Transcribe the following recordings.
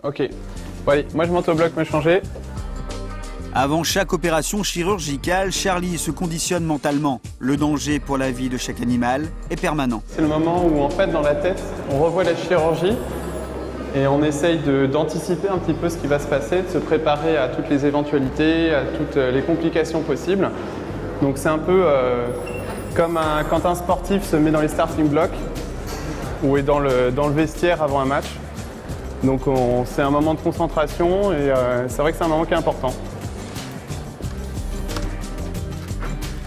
Ok. Bon allez, moi je monte au bloc me changer. Avant chaque opération chirurgicale, Charlie se conditionne mentalement. Le danger pour la vie de chaque animal est permanent. C'est le moment où en fait dans la tête, on revoit la chirurgie et on essaye d'anticiper un petit peu ce qui va se passer, de se préparer à toutes les éventualités, à toutes les complications possibles. Donc c'est un peu comme quand un sportif se met dans les starting blocks ou est dans le vestiaire avant un match. Donc c'est un moment de concentration et c'est vrai que c'est un moment qui est important.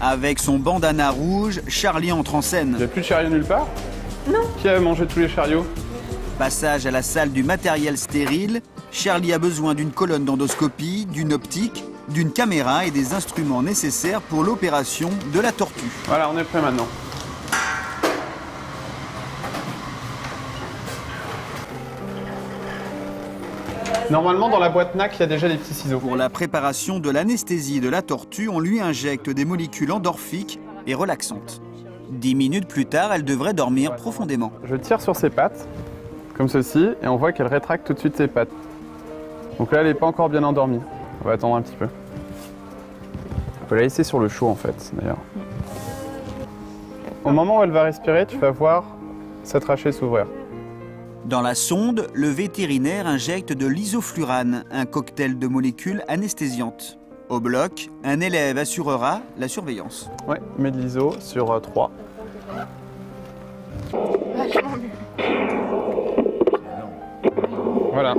Avec son bandana rouge, Charlie entre en scène. Il n'y a plus de chariot nulle part? Non. Qui a mangé tous les chariots? Passage à la salle du matériel stérile, Charlie a besoin d'une colonne d'endoscopie, d'une optique, d'une caméra et des instruments nécessaires pour l'opération de la tortue. Voilà, on est prêt maintenant. Normalement, dans la boîte NAC, il y a déjà des petits ciseaux. Pour la préparation de l'anesthésie de la tortue, on lui injecte des molécules endorphiques et relaxantes. 10 minutes plus tard, elle devrait dormir profondément. Je tire sur ses pattes, comme ceci, et on voit qu'elle rétracte tout de suite ses pattes. Donc là, elle n'est pas encore bien endormie. On va attendre un petit peu. On peut la laisser sur le chaud, en fait, d'ailleurs. Au moment où elle va respirer, tu vas voir sa trachée s'ouvrir. Dans la sonde, le vétérinaire injecte de l'isoflurane, un cocktail de molécules anesthésiantes. Au bloc, un élève assurera la surveillance. Ouais, mets de l'iso sur 3. Voilà.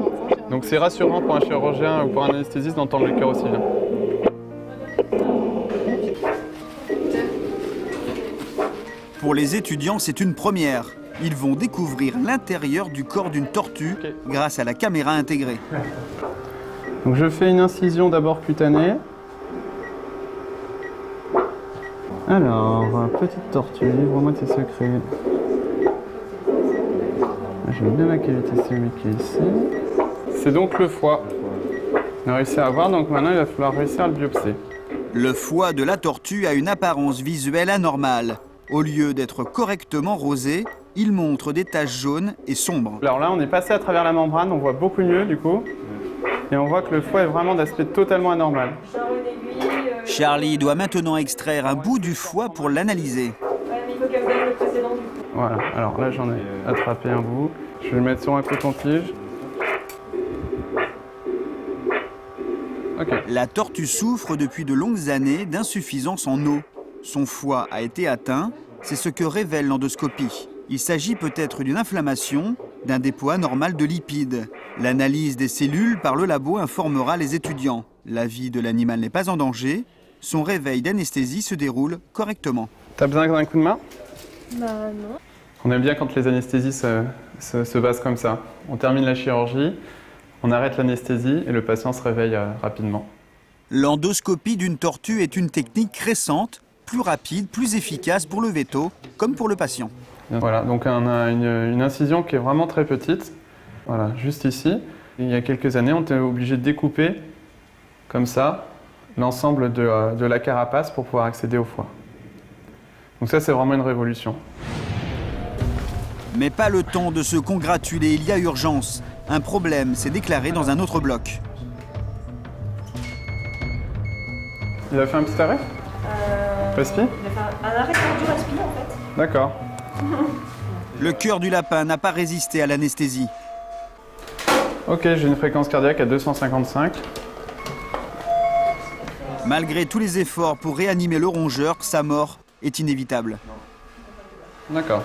Donc c'est rassurant pour un chirurgien ou pour un anesthésiste d'entendre le cœur aussi bien. Pour les étudiants, c'est une première. Ils vont découvrir l'intérieur du corps d'une tortue grâce à la caméra intégrée. Donc je fais une incision d'abord cutanée. Alors, petite tortue, livre-moi tes secrets. J'aime bien la cavité cellulaire qui est ici. C'est donc le foie. On a réussi à avoir, donc maintenant il va falloir réussir à le biopsier. Le foie de la tortue a une apparence visuelle anormale. Au lieu d'être correctement rosé, il montre des taches jaunes et sombres. Alors là, on est passé à travers la membrane, on voit beaucoup mieux du coup. Et on voit que le foie est vraiment d'aspect totalement anormal. Charlie doit maintenant extraire un bout du foie pour l'analyser. Voilà, alors là j'en ai attrapé un bout. Je vais le mettre sur un coton-tige. Okay. La tortue souffre depuis de longues années d'insuffisance en eau. Son foie a été atteint, c'est ce que révèle l'endoscopie. Il s'agit peut-être d'une inflammation, d'un dépôt anormal de lipides. L'analyse des cellules par le labo informera les étudiants. La vie de l'animal n'est pas en danger. Son réveil d'anesthésie se déroule correctement. T'as besoin d'un coup de main? Bah non. On aime bien quand les anesthésies se passent comme ça. On termine la chirurgie, on arrête l'anesthésie et le patient se réveille rapidement. L'endoscopie d'une tortue est une technique récente, plus rapide, plus efficace pour le véto, comme pour le patient. Voilà, donc on a une incision qui est vraiment très petite, voilà, juste ici. Il y a quelques années, on était obligé de découper, comme ça, l'ensemble de la carapace pour pouvoir accéder au foie. Donc ça, c'est vraiment une révolution. Mais pas le temps de se congratuler, il y a urgence. Un problème s'est déclaré dans un autre bloc. Il a fait un petit arrêt? Respi? Il a fait un arrêt cardio-respi en fait. D'accord. Le cœur du lapin n'a pas résisté à l'anesthésie. Ok, j'ai une fréquence cardiaque à 255. Malgré tous les efforts pour réanimer le rongeur, sa mort est inévitable. D'accord.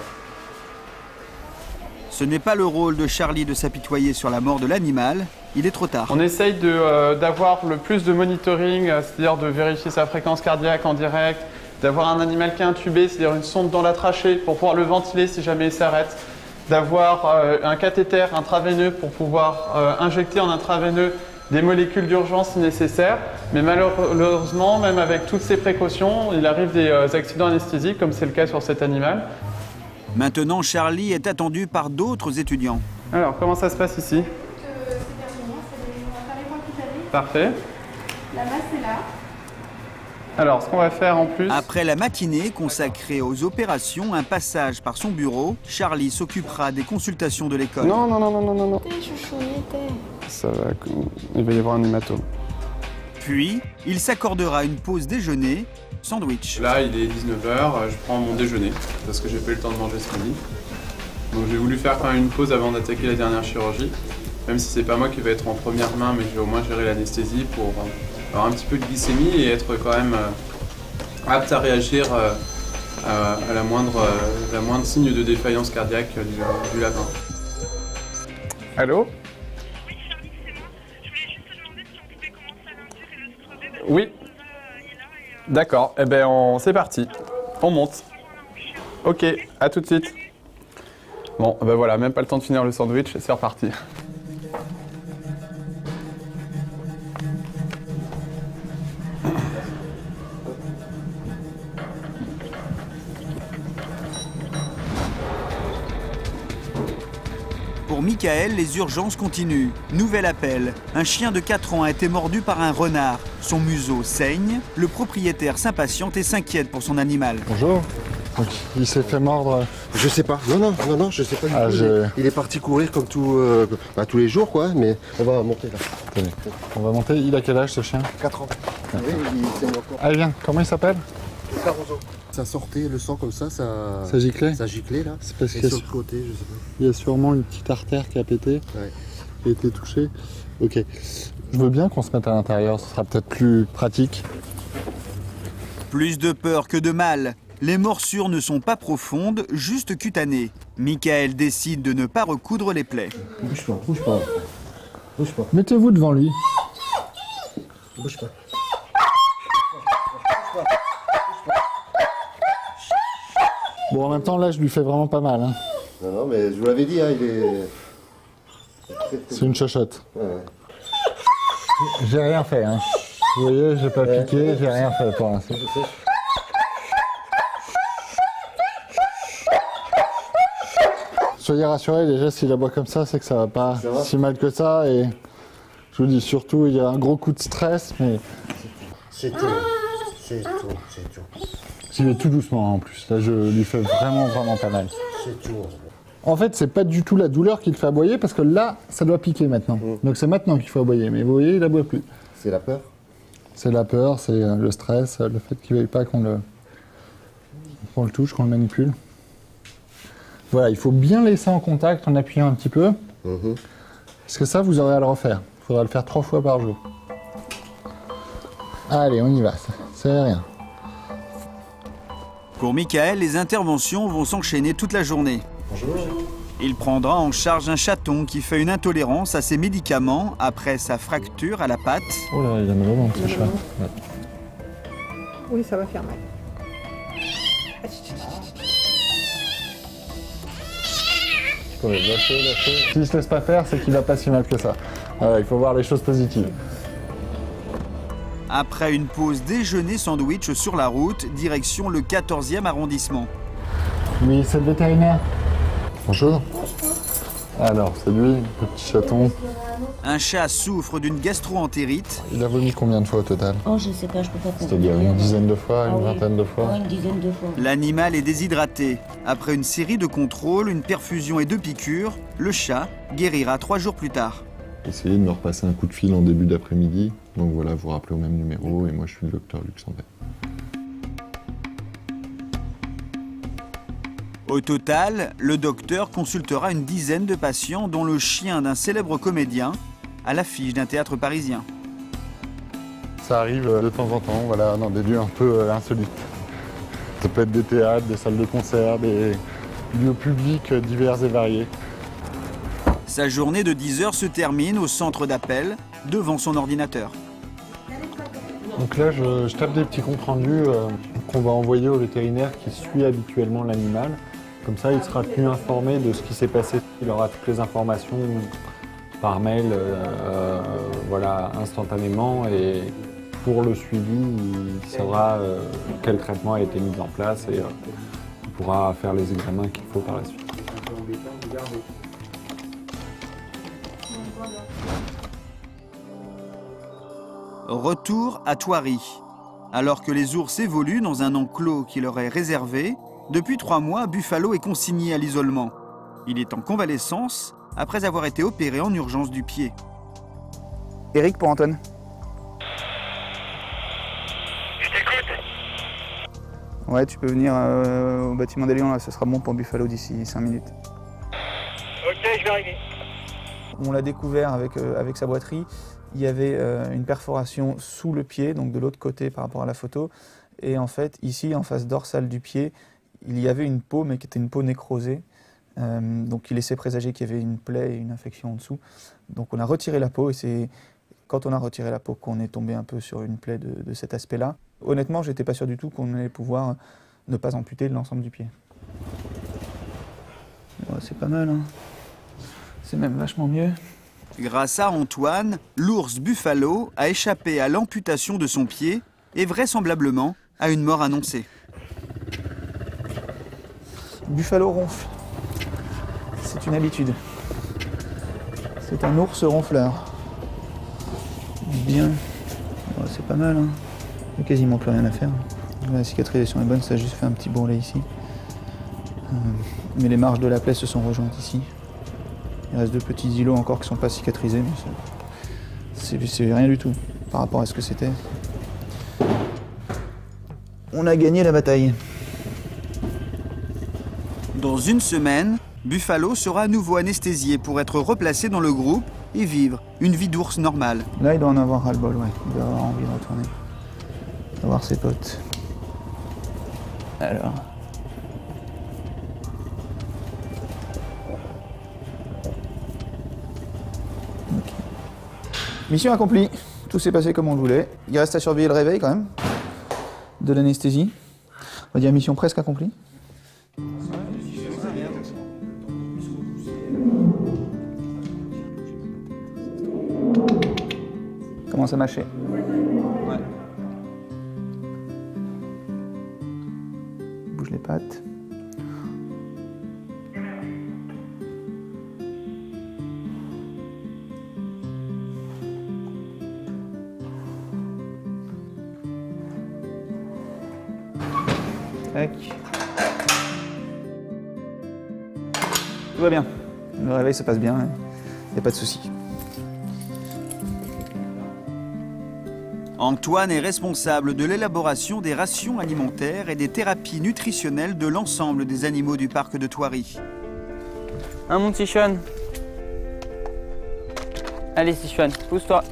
Ce n'est pas le rôle de Charlie de s'apitoyer sur la mort de l'animal, il est trop tard. On essaye d'avoir le plus de monitoring, c'est-à-dire de vérifier sa fréquence cardiaque en direct, d'avoir un animal qui est intubé, c'est-à-dire une sonde dans la trachée pour pouvoir le ventiler si jamais il s'arrête, d'avoir un cathéter intraveineux pour pouvoir injecter en intraveineux des molécules d'urgence si nécessaire. Mais malheureusement, même avec toutes ces précautions, il arrive des accidents anesthésiques, comme c'est le cas sur cet animal. Maintenant, Charlie est attendu par d'autres étudiants. Alors, comment ça se passe ici? C'est terminé, on va faire les points cutanés. Parfait. La masse est là. Alors, ce qu'on va faire en plus... Après la matinée consacrée aux opérations, un passage par son bureau, Charlie s'occupera des consultations de l'école. Non, non, non, non, non, non, non. T'es chouchounette. Ça va... Il va y avoir un hématome. Puis, il s'accordera une pause déjeuner, sandwich. Là, il est 19h, je prends mon déjeuner, parce que j'ai pas eu le temps de manger ce midi. Donc j'ai voulu faire quand même une pause avant d'attaquer la dernière chirurgie. Même si c'est pas moi qui vais être en première main, mais je vais au moins gérer l'anesthésie pour avoir un petit peu de glycémie et être quand même apte à réagir à la moindre signe de défaillance cardiaque du lapin. Allô? Oui, Charlie, c'est moi. Je voulais juste te demander si on pouvait commencer à l'induire et le scruber. Parce Oui. que il est là et D'accord, eh ben c'est parti. On monte. Ok, à tout de suite. Bon, ben voilà, même pas le temps de finir le sandwich, c'est reparti. Pour Michael, les urgences continuent. Nouvel appel. Un chien de 4 ans a été mordu par un renard. Son museau saigne. Le propriétaire s'impatiente et s'inquiète pour son animal. Bonjour. Donc, il s'est fait mordre. Je sais pas. Non, je sais pas du Ah, tout. Il est parti courir comme tous les jours, quoi. Mais on va monter là. Attendez. On va monter. Il a quel âge ce chien? 4 ans. Oui, il saigne encore. Allez, viens. Comment il s'appelle? Caruso. Ça sortait le sang comme ça. Ça giclait? Ça giclait là. C'est parce Et qu'il sur le côté, je sais pas. y a sûrement une petite artère qui a pété, Ouais. qui a été touchée. Ok. Je veux bien qu'on se mette à l'intérieur. Ce sera peut-être plus pratique. Plus de peur que de mal. Les morsures ne sont pas profondes, juste cutanées. Michael décide de ne pas recoudre les plaies. Bouge pas, bouge pas. Bouge pas, Mettez-vous devant lui. bouge pas. Bon, en même temps, là, je lui fais vraiment pas mal. Hein. Non, mais je vous l'avais dit, hein, il est. C'est une chochotte. Ouais. J'ai rien fait. Hein. Vous voyez, j'ai pas piqué, j'ai rien fait pour l'instant. Soyez rassurés, déjà, s'il aboie comme ça, c'est que ça va pas si mal que ça. Et je vous dis, surtout, il y a un gros coup de stress, mais C'est tout. C'est tout. C'est tout. j'y vais tout doucement en plus. Là, je lui fais vraiment pas mal. C'est tout. En fait, c'est pas du tout la douleur qui le fait aboyer, parce que là, ça doit piquer maintenant. Donc c'est maintenant qu'il faut aboyer. Mais vous voyez, il aboie plus. C'est la peur. C'est la peur, c'est le stress, le fait qu'il ne veuille pas qu'on le touche, qu'on le manipule. Voilà, il faut bien laisser en contact en appuyant un petit peu. Parce que ça, vous aurez à le refaire. Il faudra le faire 3 fois par jour. Allez, on y va, c'est rien. Pour Michael, les interventions vont s'enchaîner toute la journée. Il prendra en charge un chaton qui fait une intolérance à ses médicaments après sa fracture à la patte. Oh là, il y en a vraiment ce chat. Ouais. Oui, ça va faire mal. Ouais, lâchez. S'il se laisse pas faire, c'est qu'il va pas si mal que ça. Voilà, il faut voir les choses positives. Après une pause déjeuner sandwich sur la route, direction le 14e arrondissement. Oui, c'est le vétérinaire. Bonjour. Alors, c'est lui, le petit chaton. Un chat souffre d'une gastro-entérite. Il a vomi combien de fois au total? Oh, je sais pas, je peux pas compter. C'est-à-dire une dizaine de fois, Ah une oui. vingtaine de fois? Ouais, une dizaine de fois. L'animal est déshydraté. Après une série de contrôles, une perfusion et 2 piqûres, le chat guérira 3 jours plus tard. Essayez de me repasser un coup de fil en début d'après-midi. Donc voilà, vous rappelez au même numéro et moi je suis le docteur Luxembourg. Au total, le docteur consultera une dizaine de patients, dont le chien d'un célèbre comédien, à l'affiche d'un théâtre parisien. Ça arrive de temps en temps, voilà, dans des lieux un peu insolites. Ça peut être des théâtres, des salles de concert, des lieux publics divers et variés. Sa journée de 10 heures se termine au centre d'appel, devant son ordinateur. Donc là, je tape des petits comptes rendus qu'on va envoyer au vétérinaire qui suit habituellement l'animal. Comme ça, il sera tenu informé de ce qui s'est passé. Il aura toutes les informations par mail, voilà, instantanément. Et pour le suivi, il saura quel traitement a été mis en place et il pourra faire les examens qu'il faut par la suite. Retour à Thoiry. Alors que les ours évoluent dans un enclos qui leur est réservé, depuis 3 mois, Buffalo est consigné à l'isolement. Il est en convalescence après avoir été opéré en urgence du pied. Eric pour Antoine. Je t'écoute. Ouais, tu peux venir au bâtiment des Lions, là, ce sera bon pour Buffalo d'ici 5 minutes. Ok, je vais arriver. On l'a découvert avec sa boiterie. Il y avait une perforation sous le pied, donc de l'autre côté par rapport à la photo. Et en fait, ici, en face dorsale du pied, il y avait une peau, mais qui était une peau nécrosée. Donc il laissait présager qu'il y avait une plaie et une infection en dessous. Donc on a retiré la peau et c'est quand on a retiré la peau qu'on est tombé un peu sur une plaie de cet aspect-là. Honnêtement, j'étais pas sûr du tout qu'on allait pouvoir ne pas amputer l'ensemble du pied. Ouais, c'est pas mal, hein. C'est même vachement mieux. Grâce à Antoine, l'ours Buffalo a échappé à l'amputation de son pied et vraisemblablement à une mort annoncée. Buffalo ronfle. C'est une habitude. C'est un ours ronfleur. Bien. Ouais, c'est pas mal, hein. Il n'y a quasiment plus rien à faire. La cicatrisation est bonne, ça a juste fait un petit bourrelet ici. Mais les marges de la plaie se sont rejointes ici. Il reste 2 petits îlots encore qui ne sont pas cicatrisés, mais c'est rien du tout par rapport à ce que c'était. On a gagné la bataille. Dans une semaine, Buffalo sera à nouveau anesthésié pour être replacé dans le groupe et vivre une vie d'ours normale. Là, il doit en avoir ras-le-bol, ouais. Il doit avoir envie de retourner. Voir ses potes. Alors. Okay. Mission accomplie. Tout s'est passé comme on le voulait. Il reste à surveiller le réveil quand même. De l'anesthésie. On va dire mission presque accomplie. Commence à mâcher. Ouais. Bouge les pattes. Tac. Tout va bien. Le réveil se passe bien. Il n'y a pas de souci. Antoine est responsable de l'élaboration des rations alimentaires et des thérapies nutritionnelles de l'ensemble des animaux du parc de Thoiry. Mon petit Sean. Allez, Sean, pousse-toi.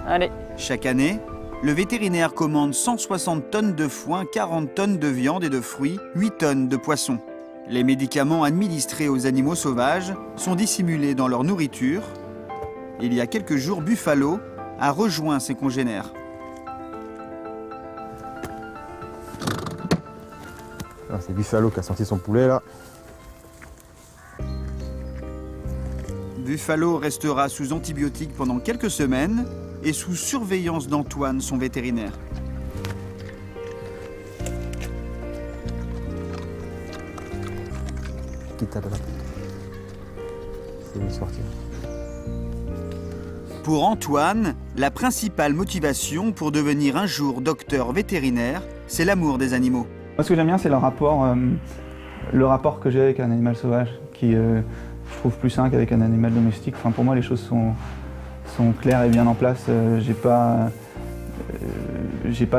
Allez. Chaque année, le vétérinaire commande 160 tonnes de foin, 40 tonnes de viande et de fruits, 8 tonnes de poissons. Les médicaments administrés aux animaux sauvages sont dissimulés dans leur nourriture. Il y a quelques jours, Buffalo a rejoint ses congénères. C'est Buffalo qui a sorti son poulet là. Buffalo restera sous antibiotiques pendant quelques semaines et sous surveillance d'Antoine, son vétérinaire. Quitte à de la c'est une sortie. Pour Antoine, la principale motivation pour devenir un jour docteur vétérinaire, c'est l'amour des animaux. Moi, ce que j'aime bien, c'est le rapport que j'ai avec un animal sauvage, qui je trouve plus sain qu'avec un animal domestique. Enfin, pour moi, les choses sont claires et bien en place. J'ai pas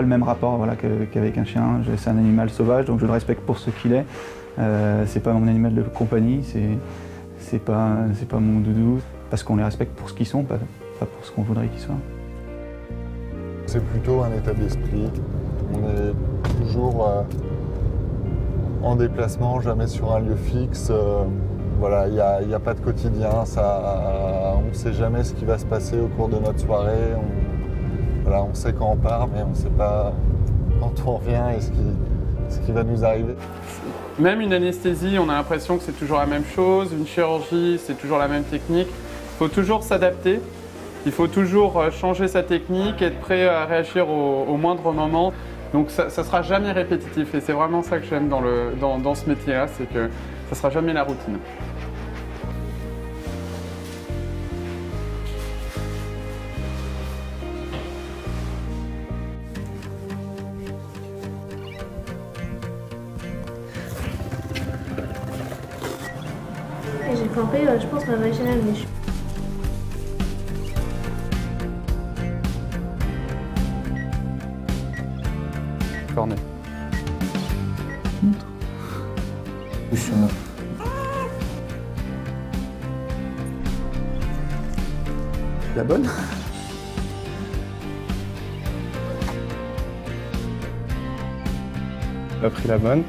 le même rapport, voilà, qu'avec un chien. C'est un animal sauvage, donc je le respecte pour ce qu'il est. C'est pas mon animal de compagnie, c'est pas mon doudou. Parce qu'on les respecte pour ce qu'ils sont, pas pour ce qu'on voudrait qu'ils soient. C'est plutôt un état d'esprit. On est toujours en déplacement, jamais sur un lieu fixe. Voilà, il n'y a pas de quotidien. On ne sait jamais ce qui va se passer au cours de notre soirée. On sait quand on part, mais on ne sait pas quand on revient et ce qui va nous arriver. Même une anesthésie, on a l'impression que c'est toujours la même chose. Une chirurgie, c'est toujours la même technique. Il faut toujours s'adapter. Il faut toujours changer sa technique, être prêt à réagir au moindre moment. Donc ça ne sera jamais répétitif et c'est vraiment ça que j'aime dans ce métier-là, c'est que ça ne sera jamais la routine. Enfin, après, je pense ma vaginale, mais je... Cornet. Pousse sur moi. La bonne? Pas pris la bonne.